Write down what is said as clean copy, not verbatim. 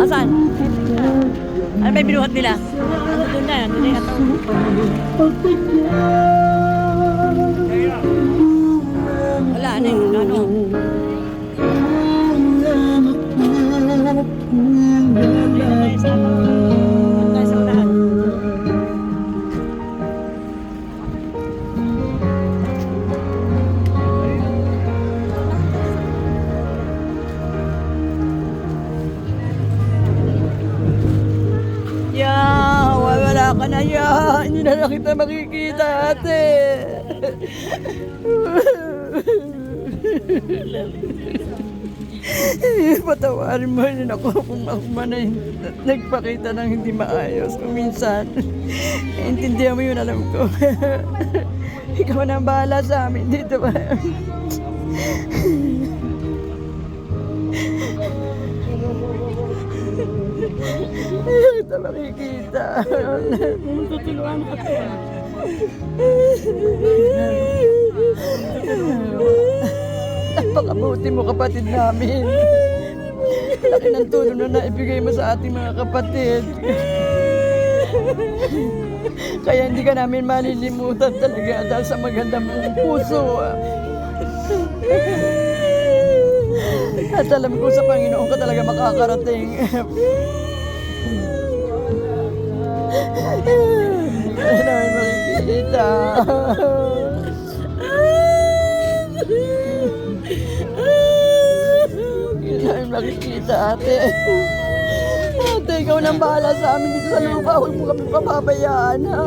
Asan? Ano may binuhat nila? Nandun na yung ataw. Wala, ano eh, ano? Tayo sa unahan. Wala ka na yan. Hindi na kita makikita, ate. Patawarin mo rin ako kung ako man ay nagpakita ng hindi maayos. Kung minsan, intindihan mo yun, alam ko. Ikaw na ang bahala sa amin dito ba? Kita makikita. Tutulungan ka pa. Napakabuti mo, kapatid namin. Laki ng tulong na naibigay mo sa ating mga kapatid. Kaya hindi ka namin malilimutan talaga dahil sa maganda mong puso. At alam ko sa Panginoon ka talaga makakarating. Kaya namin makikita. Kaya namin makikita, ate. Ate, ikaw nang bahala sa amin dito sa lupa. Huwag mo kami papabayaan, ha?